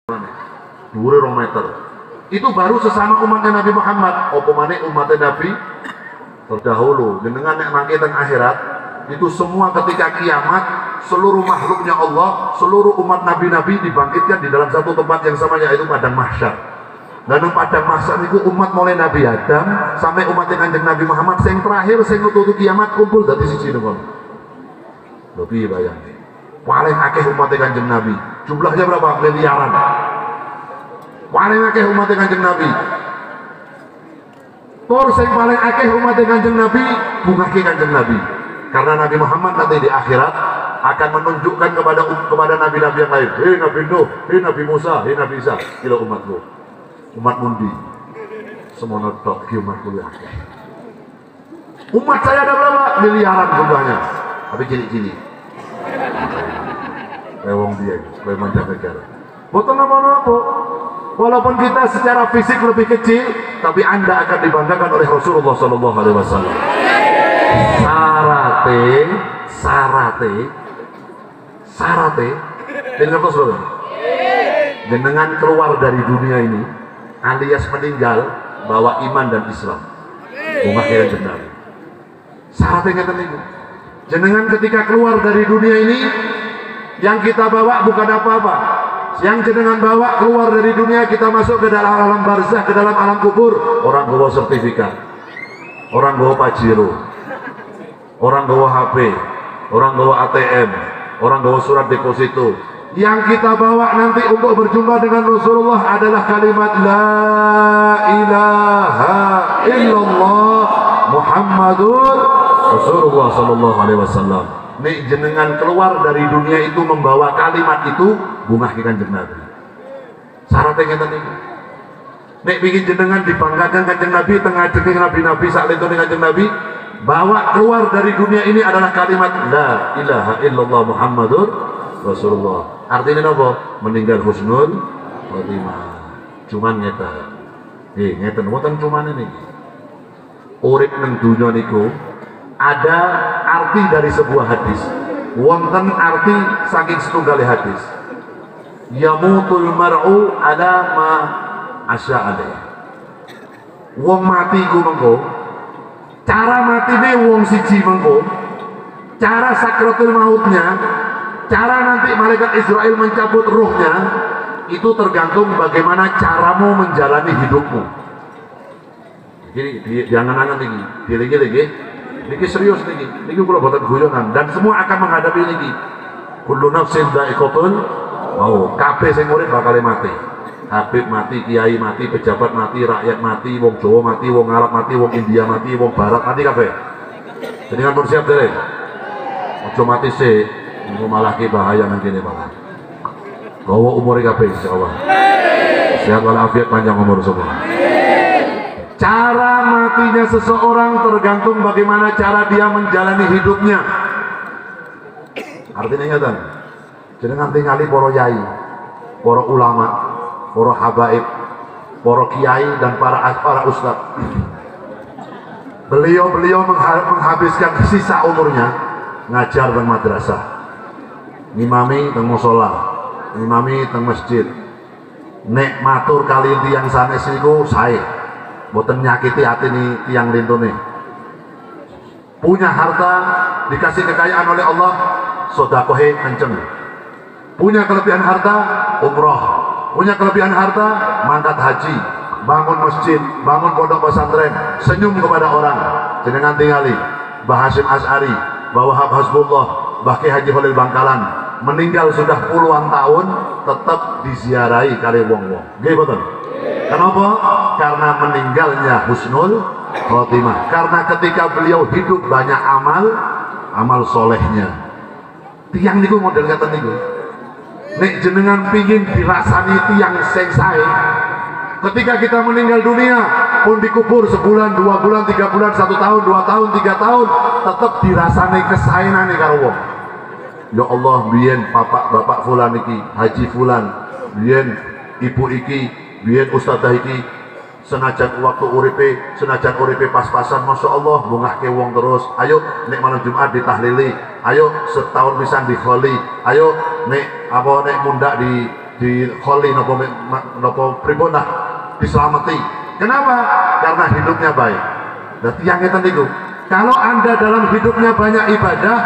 dhuwure 2 meter. Itu baru sesama umatnya Nabi Muhammad. Apa maneh umatnya Nabi terdahulu. Jenengan nek mangke teng akhirat itu semua ketika kiamat, seluruh makhluknya Allah, seluruh umat nabi-nabi dibangkitkan di dalam satu tempat yang sama, yaitu padang mahsyar. Dan padang mahsyar itu umat mulai Nabi Adam sampai umat Kanjeng Nabi Muhammad yang terakhir sing nututu kiamat kumpul dadi siji niku. Lho piye bayangke? Paling akeh umat Kanjeng Nabi. Jumlahnya berapa? Miliaran. Paling akeh umat Kanjeng Nabi. Tur sing paling akeh umat Kanjeng Nabi bungahke Kanjeng Nabi. Karena Nabi Muhammad nanti di akhirat akan menunjukkan kepada nabi-nabi yang lain, hei Nabi Nuh, hei Nabi Musa, hei Nabi Isa, kira umatku, umat mundi, semua notok umat kuliah. Umat saya ada berapa? Miliaran jumlahnya, tapi cili-cili. Lewong dia, kayak mancanegara. Betul apa-apa. Walaupun kita secara fisik lebih kecil, tapi Anda akan dibanggakan oleh Rasulullah SAW. Sarate dengan keluar dari dunia ini alias meninggal bawa iman dan Islam bunga kira jenengan sarate ngeten niku jenengan ketika keluar dari dunia ini yang kita bawa bukan apa-apa, yang jenengan bawa keluar dari dunia, kita masuk ke dalam alam barzah, ke dalam alam kubur, orang bawa sertifikat, orang bawa pajero, orang bawa HP, orang bawa ATM, orang bawa surat deposito. Yang kita bawa nanti untuk berjumpa dengan Rasulullah adalah kalimat La ilaha illallah Muhammadur Rasulullah sallallahu alaihi wasallam. Nek jenengan keluar dari dunia itu membawa kalimat itu, bungah Kanjeng Nabi. Syaratnya ngeten iki. Nek bikin jenengan dibanggakan Kanjeng Nabi tengah jeneng nabi-nabi sak lintune Kanjeng Nabi, bawa keluar dari dunia ini adalah kalimat La ilaha illallah Muhammadur Rasulullah. Artinya apa? Meninggal husnul khotimah. Cuman ngeten. Ngeten wonten cuman ini. Urip nang dunya niku ada arti dari sebuah hadis. Wonten arti saking setunggal hadis. Yamutul mar'u ala ma asya'alih. Wong mati ku mengko cara matine wong siji mengko, cara sakratul mautnya, cara nanti malaikat Israel mencabut ruhnya, itu tergantung bagaimana caramu menjalani hidupmu. Jadi jangan-jangan ini, lagi, ini serius ini kula boten guyonan, dan semua akan menghadapi ini. Kullu nafsin dha'iqatul maut, kabeh sing urip bakal mati. Habib mati, kiai mati, pejabat mati, rakyat mati, wong Jawa mati, wong Arab mati, wong India mati, wong Barat mati kabeh. Jadi kan bersiap derek. Ojo mati sih, malah ki bahaya nang kene malah. Gawa umure kabeh insyaallah. Sehat walafiat, panjang umur semua. Cara matinya seseorang tergantung bagaimana cara dia menjalani hidupnya. Artinya ngeten. Jenengan tingali para yai, para ulama, para habaib, para kiai dan para ustadz. Beliau menghabiskan sisa umurnya ngajar di madrasah, ngimami teng musola, ngimami teng masjid. Nek matur kali tiyang sanes niku sae, boten nyakiti hati nih tiang lintune. Punya harta, dikasih kekayaan oleh Allah, sodakohe kenceng. Punya kelebihan harta, umroh. Punya kelebihan harta, mangkat haji, bangun masjid, bangun pondok pesantren, senyum kepada orang. Jenengan tingali Mbah Hasyim Asy'ari, Mbah Wahab Hasbullah, Mbah Ki Haji Khalil Bangkalan, meninggal sudah puluhan tahun, tetap diziarahi kali wong-wong. Nggih boten? Kenapa? Karena meninggalnya husnul khotimah. Karena ketika beliau hidup banyak amal solehnya. Tiang niku model kata niku. Nek jenengan pingin dirasani tiang sing sae, ketika kita meninggal dunia pun dikubur sebulan, 2 bulan, 3 bulan, 1 tahun, 2 tahun, 3 tahun, tetap dirasani kesaenane karo wong. Ya Allah, biyen bapak fulan iki, haji fulan, biyen ibu iki, biyen ustadzah iki, senajan waktu uripe pas-pasan, masya Allah bungahke wong terus. Ayo nek malam Jumat ditahlili, ayo setahun pisan dikholi, ayo nek mundak di kholi nopo pripun lah diselamati. Kenapa? Karena hidupnya baik. Dan yang ngeten niku, kalau Anda dalam hidupnya banyak ibadah,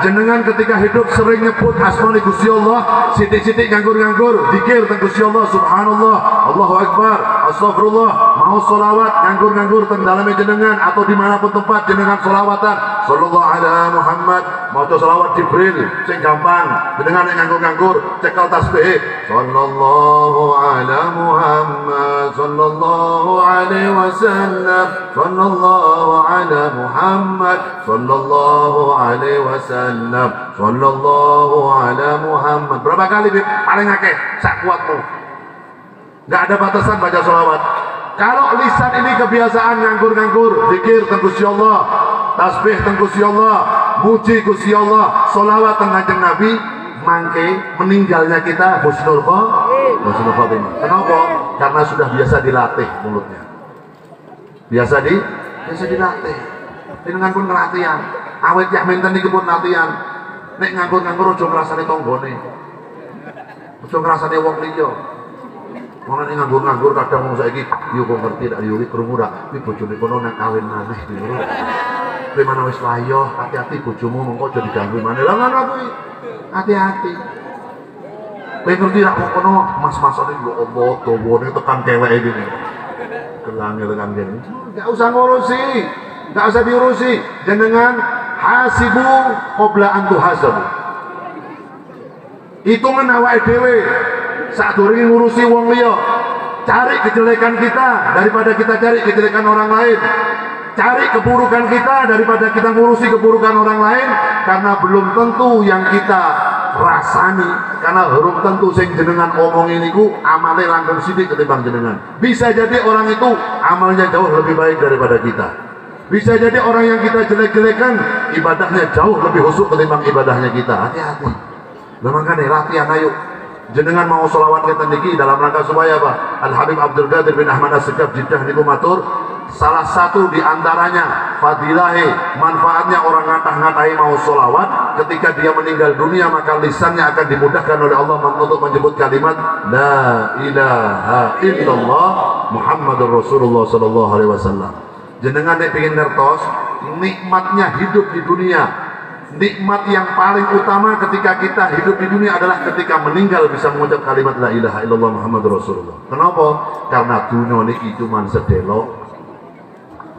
jenengan ketika hidup sering nyebut asmaul Gusti Allah, sithik-sithik nganggur-nganggur zikir teng Gusti Allah, subhanallah, Allahu akbar, astagfirullah, mau sholawat nganggur-nganggur teng daleme jenengan atau dimanapun tempat jenengan sholawatan, sallallahu ala Muhammad, maca sholawat Jibril sing gampang, jenengan nganggur-nganggur cekel tasbih, sallallahu ala Muhammad, sallallahu alaihi wasallam, sallallahu ala Muhammad, sallallahu alaihi wasallam, sallallahu ala Muhammad. Berapa kali Bib? Paling akeh sak kuatmu. Enggak ada batasan baca sholawat. Kalau lisan ini kebiasaan nganggur-nganggur zikir teng Gusti Allah, tasbih teng Gusti Allah, muji Gusti Allah, sholawat teng Kanjeng Nabi, mangke meninggalnya kita husnul khotimah. Kenapa? Karena sudah biasa dilatih mulutnya. Biasa dilatih. Dengan pun latihan. Awet yak menten iki pun latihan. Nek nganggur-nganggur aja ngrasani tanggane. Aja ngrasani wong liya. Wong nek nganggur-nganggur kadang wong saiki yo kok ngerti dak yo iki krungu dak iki bojone kono nang kawin maneh iki. Kowe mana wis layo, hati-hati bojomu mengko aja diganggu maneh. Lah ngono kuwi. Hati-hati. Kowe ngerti dak kok kono mas-masane yo Allah dawane tekan keweke iki. Kelange tekan kene. Enggak usah ngurusi. Enggak usah diurusi. Jenengan hasibu qabla an tuhasabu. Hitungan awake dhewe sadurunge ngurusi wong liya. Cari kejelekan kita daripada kita cari kejelekan orang lain. Cari keburukan kita daripada kita ngurusi keburukan orang lain, karena belum tentu yang kita rasani, karena belum tentu sing jenengan omongin niku amale langkung sithik ketimbang jenengan. Bisa jadi orang itu amalnya jauh lebih baik daripada kita. Bisa jadi orang yang kita jelek-jelekan ibadahnya jauh lebih khusyuk ketimbang ibadahnya kita. Hati-hati. Lah makane latihan ayo. Jenengan mau sholawat ngeten niki dalam rangka supaya apa? Al Habib Abdul Qadir bin Ahmad As-Segaf Jeddah niku matur, salah satu di antaranya fadilahe manfaatnya orang ngatah-ngatahi mau sholawat, ketika dia meninggal dunia maka lisannya akan dimudahkan oleh Allah untuk menyebut kalimat la ilaha illallah Muhammadur Rasulullah sallallahu alaihi wasallam. Jenengan nek pengen ngertos nikmatnya hidup di dunia, nikmat yang paling utama ketika kita hidup di dunia adalah ketika meninggal bisa mengucap kalimat la ilaha illallah Muhammadur Rasulullah. Kenapa? Karena dunia niki cuman sedelok.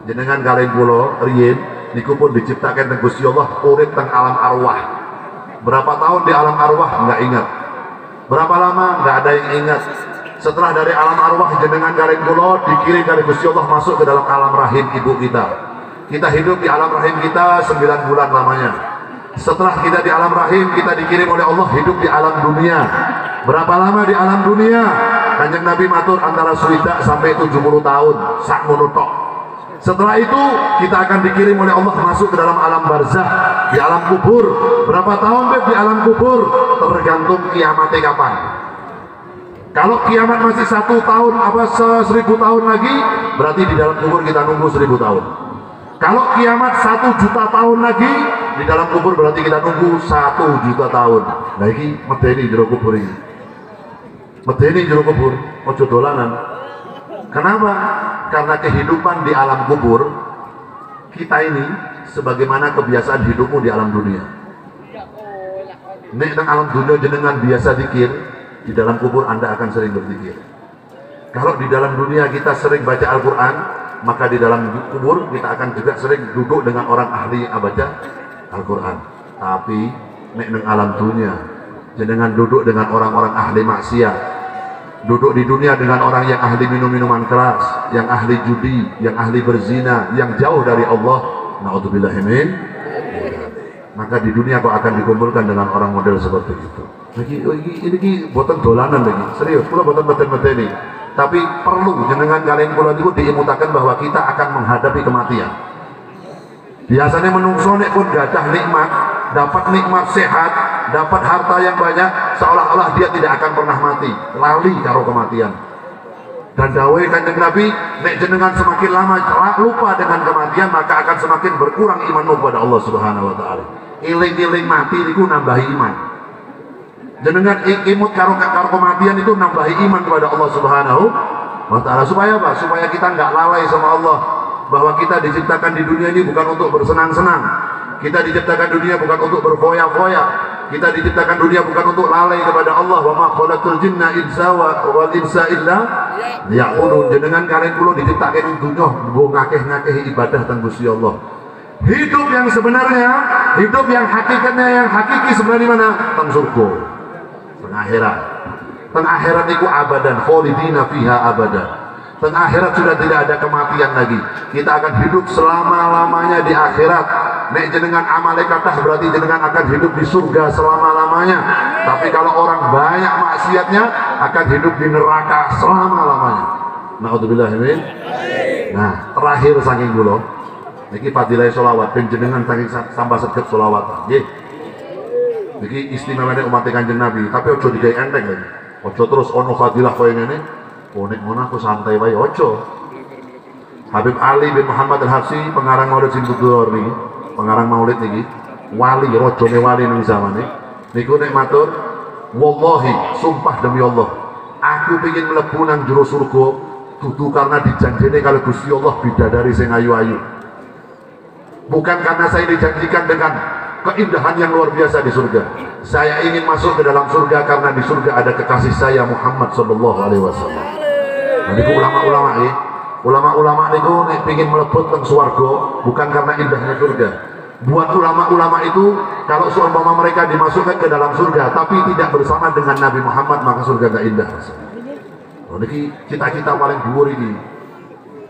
Jenengan kalian kula riyen niku pun diciptakan teng Gusti Allah urip teng alam arwah. Berapa tahun di alam arwah enggak ingat. Berapa lama enggak ada yang ingat. Setelah dari alam arwah jenengan kalian kula dikirim dari Gusti Allah masuk ke dalam alam rahim ibu kita. Kita hidup di alam rahim kita 9 bulan lamanya. Setelah kita di alam rahim, kita dikirim oleh Allah hidup di alam dunia. Berapa lama di alam dunia? Kanjeng Nabi matur antara swidak sampai 70 tahun. Sak monotok. Setelah itu kita akan dikirim oleh Allah masuk ke dalam alam barzah, di alam kubur. Berapa tahun di alam kubur? Tergantung kiamatnya kapan. Kalau kiamat masih 1 tahun apa 1000 tahun lagi, berarti di dalam kubur kita nunggu 1000 tahun. Kalau kiamat 1 juta tahun lagi, di dalam kubur berarti kita nunggu 1 juta tahun. Nah ini medeni jero kubur ini. Medeni jero kubur, ojo dolanan. Kenapa? Karena kehidupan di alam kubur kita ini sebagaimana kebiasaan hidupmu di alam dunia. Nek nang alam dunia jenengan biasa zikir, di dalam kubur Anda akan sering berzikir. Kalau di dalam dunia kita sering baca Al-Quran, maka di dalam kubur kita akan juga sering duduk dengan orang ahli baca Al-Quran. Tapi nek nang alam dunia jenengan duduk dengan orang-orang ahli maksiat, duduk di dunia dengan orang yang ahli minum-minuman keras, yang ahli judi, yang ahli berzina, yang jauh dari Allah, na'udzubillahi min, maka di dunia kau akan dikumpulkan dengan orang model seperti itu. Ini buatan dolanan lagi, serius, kula buatan materi-materi. Tapi perlu jenengan kalian kula itu diimutakan bahwa kita akan menghadapi kematian. Biasanya menungso nek pun gadah nikmat, dapat nikmat sehat, dapat harta yang banyak, seolah-olah dia tidak akan pernah mati, lali karo kematian. Dan dawuh Kanjeng Nabi, nek jenengan semakin lama lupa dengan kematian, maka akan semakin berkurang imanmu kepada Allah Subhanahu wa taala. Iling-iling mati niku nambahi iman. Jenengan imut karo kematian itu nambahi iman kepada Allah Subhanahu wa Ta'ala. Supaya apa? Supaya kita nggak lalai sama Allah, bahwa kita diciptakan di dunia ini bukan untuk bersenang-senang, kita diciptakan dunia bukan untuk berfoya-foya, kita diciptakan dunia bukan untuk lalai kepada Allah. Wa ma khalaqtul jinna wal insa illa liya'budun. Jenengan kalian kula diciptakan dunia nggo ngakeh-ngakeh ibadah teng Gusti Allah. Hidup yang sebenarnya, hidup yang hakikatnya, yang hakiki sebenarnya mana? Teng surga, teng akhirat. Teng akhirat itu abadan, khalidina fiha abadan. Teng akhirat sudah tidak ada kematian lagi. Kita akan hidup selama-lamanya di akhirat. Nek jenengan amale kathah berarti jenengan akan hidup di surga selama-lamanya. Tapi kalau orang banyak maksiatnya akan hidup di neraka selama-lamanya. Naudzubillah min. Nah, terakhir saking kula niki fadilah sholawat penjenengan saking tambah sregep sholawat. Nggih. Niki istimewane umat Kanjeng Nabi, tapi ojo digawe enteng lagi. Ojo terus ono fadilah koyo ngene. Oh nek ngono aku santai wae ojo. Habib Ali bin Muhammad Al-Habsyi pengarang Maulid Sinbudur niki, pengarang Maulid niki, wali rajane wali ning zamane. Niku nek matur, wallahi sumpah demi Allah, aku pengen mlebu nang jero surga dudu karena dijanjine kalau Gusti Allah bidadari sing ayu-ayu. Bukan karena saya dijanjikan dengan keindahan yang luar biasa di surga. Saya ingin masuk ke dalam surga karena di surga ada kekasih saya Muhammad sallallahu alaihi wasallam. Nah, niku ulama-ulama ulama-ulama niku nek pengin mlebet teng swarga bukan karena indahnya surga. Buat ulama-ulama itu kalau seumpama mereka dimasukkan ke dalam surga tapi tidak bersama dengan Nabi Muhammad maka surga gak indah. Nah, niki cita-cita paling dhuwur ini.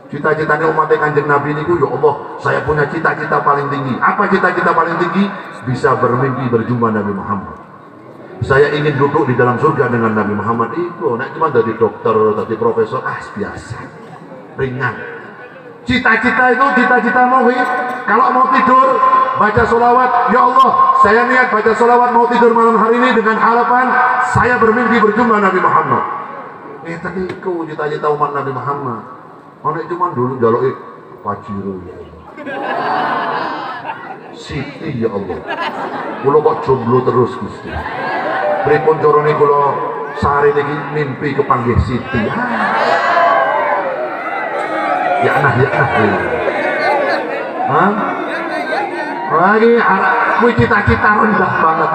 Cita-citanya umat Kanjeng Nabi niku, ya Allah, saya punya cita-cita paling tinggi. Apa cita-cita paling tinggi? Bisa bermimpi berjumpa Nabi Muhammad. Saya ingin duduk di dalam surga dengan Nabi Muhammad. Itu, nek cuma dari dokter, dari profesor, biasa, ringan. Cita-cita itu, cita-cita mau, kalau mau tidur, baca sholawat, ya Allah, saya niat baca sholawat mau tidur malam hari ini dengan harapan saya bermimpi berjumpa Nabi Muhammad. Tadi itu cita-cita umat Nabi Muhammad. Mana cuma dulu jaluk Pajero ya Allah, Siti ya Allah, kula kok jomblo terus Gusti. Pripun carane kula sare niki mimpi kepanggih Siti. Ya nah. Hah? Lagi kuwi cita-cita rendah banget.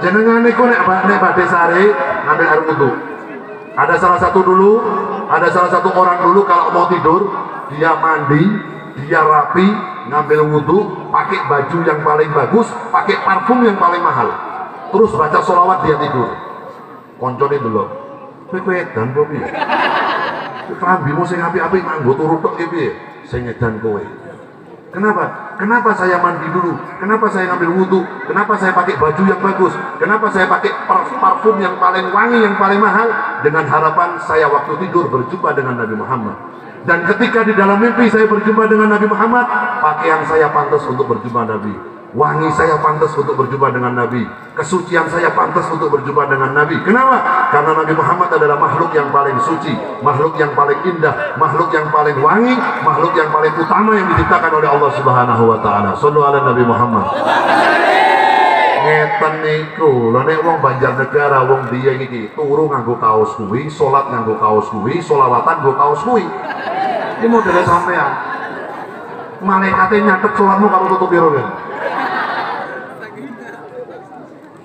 Jenengan niku nek badhe sare ngambil air wudu. Ada salah satu orang dulu kalau mau tidur, dia mandi, dia rapi, ngambil wudhu, pakai baju yang paling bagus, pakai parfum yang paling mahal, terus baca sholawat dia tidur. Koncone dulu, kowe edan kok piye? Klambimu sing apik-apik nganggo turu tok piye? Sing edan kowe. Kenapa saya mandi dulu? Kenapa saya ngambil wudhu? Kenapa saya pakai baju yang bagus? Kenapa saya pakai parfum yang paling wangi, yang paling mahal? Dengan harapan saya waktu tidur berjumpa dengan Nabi Muhammad. Dan ketika di dalam mimpi saya berjumpa dengan Nabi Muhammad, pakaian saya pantas untuk berjumpa Nabi. Wangi saya pantas untuk berjumpa dengan Nabi. Kesucian saya pantas untuk berjumpa dengan Nabi. Kenapa? Karena Nabi Muhammad adalah makhluk yang paling suci, makhluk yang paling indah, makhluk yang paling wangi, makhluk yang paling utama yang diciptakan oleh Allah Subhanahu wa Ta'ala. Shallu ala Nabi Muhammad. Ngeten niku, lha nek wong Banjarnegara, wong dia iki turu nganggo kaos kuwi, salat nganggo kaos kuwi, sholawatan nganggo kaos kuwi. Iki modele sampean. Malaikate nyatet salatmu karo tutup piro kan?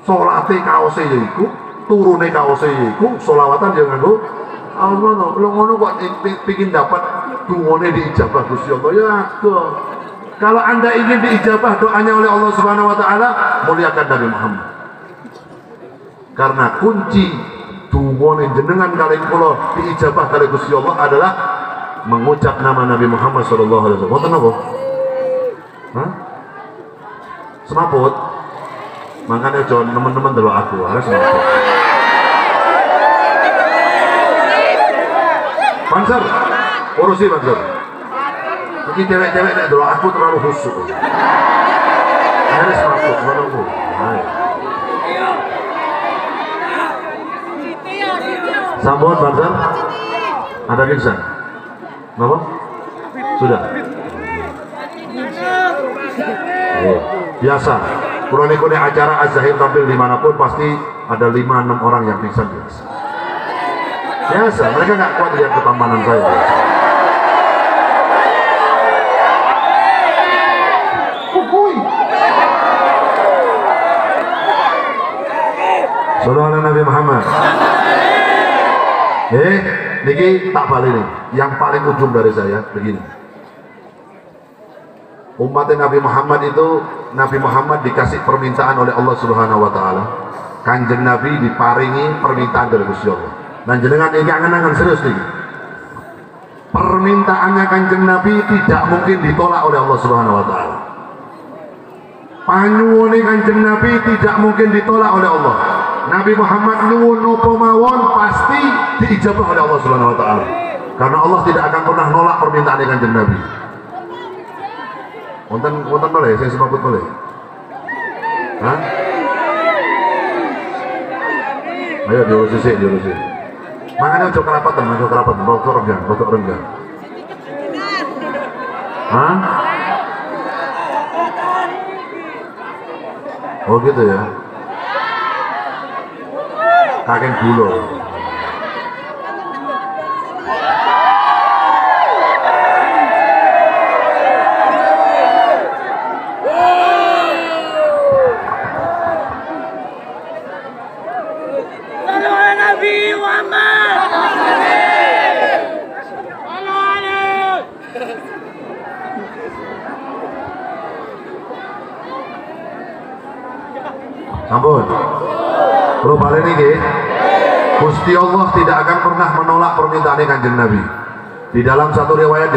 Salate kaose ya iku, turune kaose ya iku, sholawatan ya nganggo Allah. Lho ngono kok pengin dapat dungane diijabah Gusti Allah ya aduh. Kalau Anda ingin diijabah doanya oleh Allah Subhanahu wa Ta'ala, muliakan Nabi Muhammad. Karena kunci dungane jenengan kalian kula diijabah kali Gusti Allah adalah mengucap nama Nabi Muhammad sallallahu alaihi wasallam. Mboten napa? Hah? Semaput. Makanya John teman-teman delok aku harus semaput. Panser, urusi Panser. Iki cewek-cewek nek delok aku terlalu khusyuk. Harus semaput, menunggu. Sambut Panser. Ada pingsan? Kenapa? Sudah. Biasa. Kalau nih acara Az-Zahir tampil dimanapun pasti ada 5-6 orang yang pingsan biasa. Biasa, mereka nggak kuat lihat ketampanan saya. Sallallahu alaihi Nabi Muhammad. Niki tak balik nih. Yang paling ujung dari saya begini. Umat Nabi Muhammad itu, Nabi Muhammad dikasih permintaan oleh Allah Subhanahu wa taala. Kanjeng Nabi diparingi permintaan dari Gusti Allah. Dan jenengan ini angan-angan serius nih. Permintaannya Kanjeng Nabi tidak mungkin ditolak oleh Allah Subhanahu wa taala. Panyuwune Kanjeng Nabi tidak mungkin ditolak oleh Allah. Nabi Muhammad nuwun napa mawon pasti diijabah oleh Allah Subhanahu wa taala. Karena Allah tidak akan pernah nolak permintaan Kanjeng Nabi. Wonten boleh saya sebut boleh. Hah? Ayo diurusi sih, diurusi. Makanya ojo kerapatan, rotok renggang. Hah? Oh gitu ya. Kakek gulo. Nabi Muhammad. Ampun. Perlu balik nih, Gusti Allah tidak akan pernah menolak permintaan Kanjeng Nabi. Di dalam satu riwayat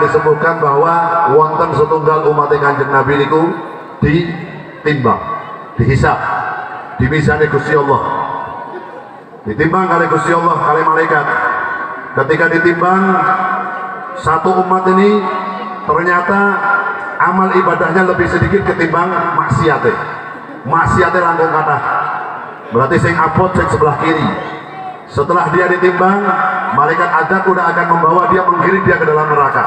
disebutkan bahwa wonten setunggal umat Kanjeng Nabi niku ditimbang, dihisab, dimisani Gusti Allah. Ditimbang kali Gusti Allah kali malaikat. Ketika ditimbang satu umat ini ternyata amal ibadahnya lebih sedikit ketimbang maksiate langkung kata. Berarti sing abot sing sebelah kiri. Setelah dia ditimbang, malaikat azab udah akan membawa dia, menggiring dia ke dalam neraka.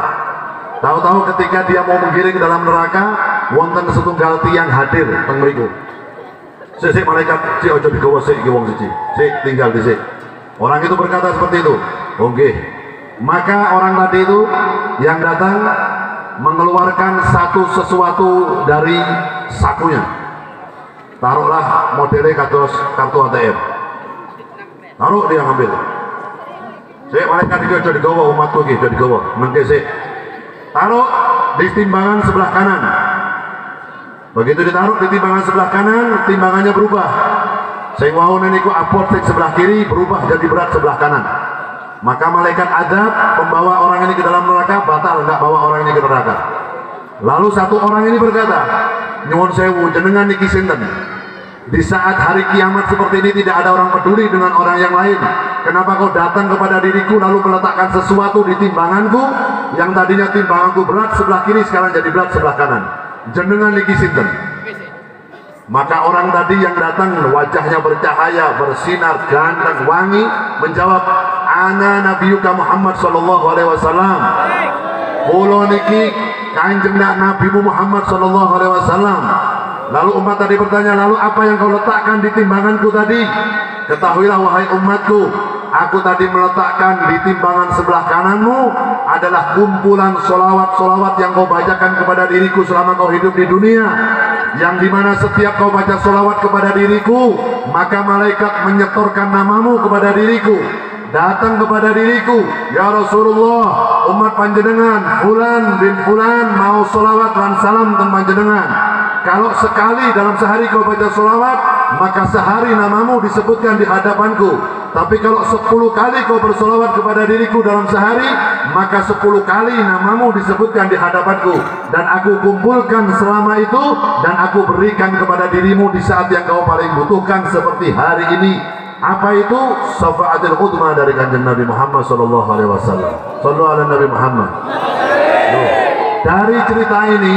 Tahu-tahu ketika dia mau menggiring ke dalam neraka, wonten setunggal tiang hadir teng mriku. Sik malaikat si ojo digawa sik iki wong siji. Sik tinggal di sik. Orang itu berkata seperti itu. Oke. Maka orang tadi itu yang datang mengeluarkan sesuatu dari sakunya. Taruhlah modelnya kados kartu ATM. Taruh dia ngambil. Sik malaikat iki ojo digawa umatku iki ojo digawa. Mengke sik. Taruh di timbangan sebelah kanan. Begitu ditaruh di timbangan sebelah kanan, timbangannya berubah. Sing wau niku abot sing sebelah kiri berubah jadi berat sebelah kanan. Maka malaikat azab membawa orang ini ke dalam neraka, batal enggak bawa orang ini ke neraka. Lalu satu orang ini berkata, nyuwun sewu jenengan niki sinten? Di saat hari kiamat seperti ini tidak ada orang peduli dengan orang yang lain. Kenapa kau datang kepada diriku lalu meletakkan sesuatu di timbanganku yang tadinya timbanganku berat sebelah kiri sekarang jadi berat sebelah kanan? Jenengan niki sinten? Maka orang tadi yang datang wajahnya bercahaya, bersinar, ganteng, wangi menjawab, ana nabiyuka Muhammad sallallahu alaihi wasallam. Kula niki kanjeng Nabi Muhammad sallallahu alaihi wasallam. Lalu umat tadi bertanya, lalu apa yang kau letakkan di timbanganku tadi? Ketahuilah wahai umatku, aku tadi meletakkan di timbangan sebelah kananmu adalah kumpulan solawat-solawat yang kau bacakan kepada diriku selama kau hidup di dunia, yang dimana setiap kau baca solawat kepada diriku maka malaikat menyetorkan namamu kepada diriku, datang kepada diriku, ya Rasulullah, umat panjenengan Fulan bin Fulan mau solawat dan salam tentang panjenengan. Kalau sekali dalam sehari kau baca solawat, maka sehari namamu disebutkan di hadapanku. Tapi kalau 10 kali kau bersolawat kepada diriku dalam sehari, maka 10 kali namamu disebutkan di hadapanku. Dan aku kumpulkan selama itu, dan aku berikan kepada dirimu di saat yang kau paling butuhkan seperti hari ini. Apa itu? Syafa'atul udma dari kanjeng Nabi Muhammad sallallahu alaihi wasallam. Sallallahu alaihi Nabi Muhammad. Dari cerita ini,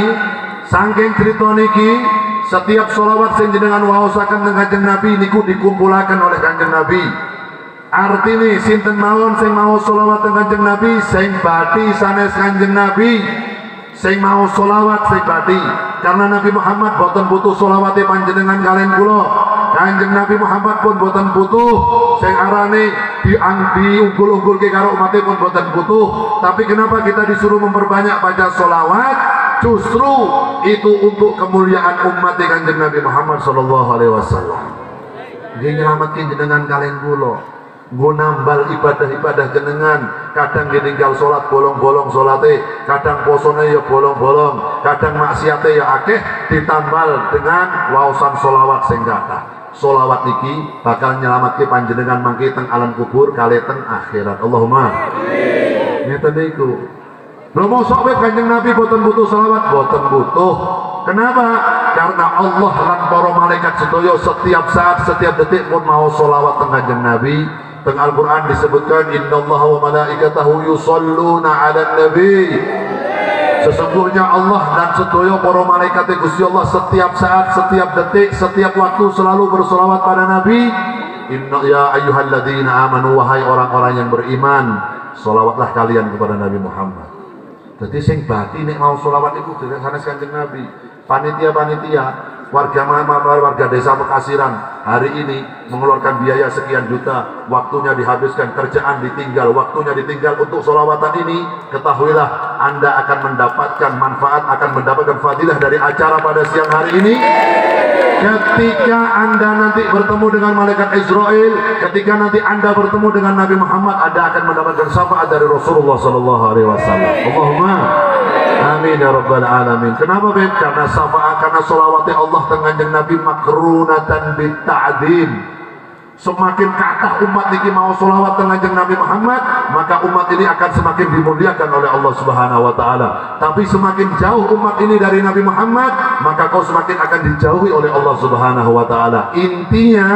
saking cerita niki, setiap sholawat sing jenengan waosaken teng kanjeng Nabi niku dikumpulaken oleh kanjeng Nabi. Artine sinten mawon sing mau sholawat teng kanjeng Nabi, sing bati sanes kanjeng Nabi, sing mau sholawat sing bati. karena Nabi Muhammad boten butuh sholawate panjenengan kalian kula. Kanjeng Nabi Muhammad pun boten butuh sing arane diunggul-unggulke karo umatnya pun boten butuh. Tapi kenapa kita disuruh memperbanyak baca sholawat? Justru itu untuk kemuliaan umat Kanjeng Nabi Muhammad sallallahu alaihi wasallam. Nggih nyelametkeun jenengan kalian kula. Nggo nambal ibadah-ibadah jenengan, kadang ditinggal sholat bolong-bolong sholate, kadang posone ya bolong-bolong, kadang maksiate ya akeh, ditambal dengan waosan sholawat sing kathah. Sholawat iki bakal nyelamatke panjenengan mangke teng alam kubur kali teng akhirat. Allahumma amin. Ngeten niku. Lho mosok wae Kanjeng Nabi boten butuh sholawat, boten butuh. Kenapa? Karena Allah lan para malaikat sedaya setiap saat, setiap detik pun mau sholawat teng Kanjeng Nabi. Teng Al-Quran disebutkan innallaha wa malaikatahu yusholluna 'alan nabi. Sesungguhnya Allah dan sedaya para malaikat Gusti Allah setiap saat, setiap detik, setiap waktu selalu bersolawat pada Nabi. Inna ya ayyuhalladzina amanu, wahai orang-orang yang beriman, solawatlah kalian kepada Nabi Muhammad. Jadi sing bati nek mau solawat itu dari sanes Kanjeng Nabi. Panitia-panitia warga desa Pekasiran hari ini mengeluarkan biaya sekian juta, waktunya dihabiskan, kerjaan ditinggal, waktunya ditinggal untuk sholawatan ini. Ketahuilah Anda akan mendapatkan manfaat, akan mendapatkan fadilah dari acara pada siang hari ini. Ketika Anda nanti bertemu dengan malaikat Israel, ketika nanti Anda bertemu dengan Nabi Muhammad, Anda akan mendapatkan syafaat dari Rasulullah sallallahu alaihi wasallam. Allahumma amin ya rabbal alamin. Kenapa Beb? Karena syafaat, karena sholawatnya Allah dengan Nabi makrunatan bitta'dim. Semakin kathah umat niki mau sholawat dengan Nabi Muhammad, maka umat ini akan semakin dimuliakan oleh Allah Subhanahu wa taala. Tapi semakin jauh umat ini dari Nabi Muhammad, maka kau semakin akan dijauhi oleh Allah Subhanahu wa taala. Intinya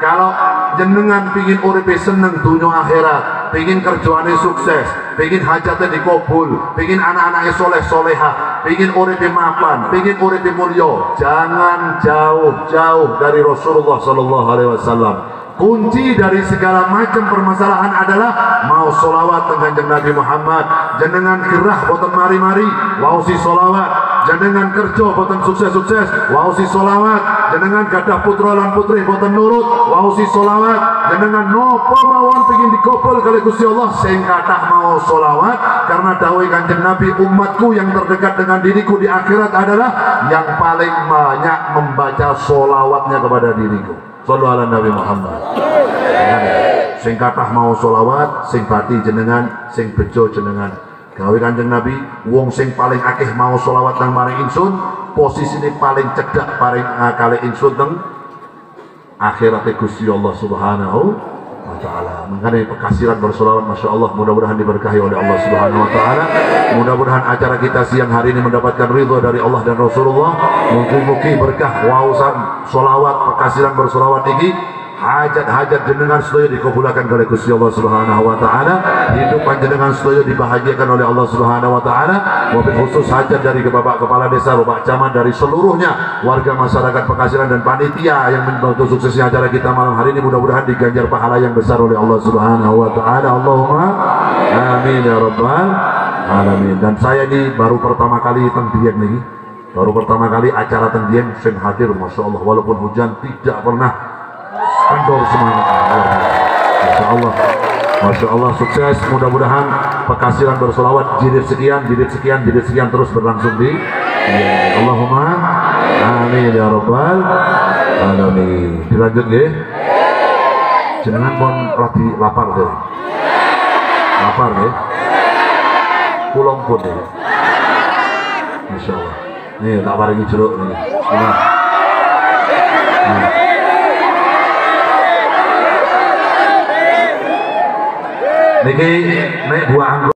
kalau jenengan pingin uripe seneng dunia akhirat, pingin kerjaane sukses, pingin hajatnya dikabul, pingin anak-anaknya soleh soleha, pingin uripe mapan, pingin uripe mulya, jangan jauh-jauh dari Rasulullah sallallahu alaihi wasallam. Kunci dari segala macam permasalahan adalah mau solawat dengan Nabi Muhammad. Jenengan gerah boten mari-mari, wau si solawat. Jenengan kerja boten sukses-sukses, wau si solawat. Jenengan gadah putra lan putri boten nurut, wau si solawat. Jenengan nopo mawon pengin dikobol kali Gusti Allah, sing kathah mau solawat. Karena dawuh Kanjeng Nabi, umatku yang terdekat dengan diriku di akhirat adalah yang paling banyak membaca solawatnya kepada diriku. Sallu ala Nabi Muhammad. Sing kathah mau solawat, sing pati jenengan, sing bejo jenengan. Gawe Kanjeng Nabi, wong sing paling akeh mau solawat nang maring ingsun, posisine paling cedhak paling kali ingsun teng akhirat Gusti Allah Subhanahu wa taala. Mengenai Pekasiran bersolawat, masya Allah, mudah-mudahan diberkahi oleh Allah Subhanahu wa taala. Mudah-mudahan acara kita siang hari ini mendapatkan ridho dari Allah dan Rasulullah. Mugi-mugi berkah wausan solawat Pekasiran bersolawat ini, hajat-hajat jenengan sedaya dikabulkan oleh Gusti Allah Subhanahu wa taala. Hidup panjenengan sedaya dibahagiakan oleh Allah Subhanahu wa taala. Wabil khusus hajat dari Bapak Kepala Desa, Bapak Camat, dari seluruhnya warga masyarakat Pekasiran dan panitia yang membantu suksesnya acara kita malam hari ini, mudah-mudahan diganjar pahala yang besar oleh Allah Subhanahu wa taala. Allahumma amin ya rabbal alamin. Dan saya ini baru pertama kali teng Dieng nih. Baru pertama kali acara teng Dieng sing hadir, masya Allah, walaupun hujan tidak pernah kendor semangat. Masya Allah, masya Allah, sukses. Mudah-mudahan Pekasiran bersolawat jilid sekian, jilid sekian, jilid sekian terus berlangsung di Allahumma amin ya rabbal alamin. Dilanjut nggih. Jenengan pun radi lapar deh. Lapar nggih. Kulong pun nggih. Masya Allah. Nih tak paringi jeruk nih. Niki nek buah anggur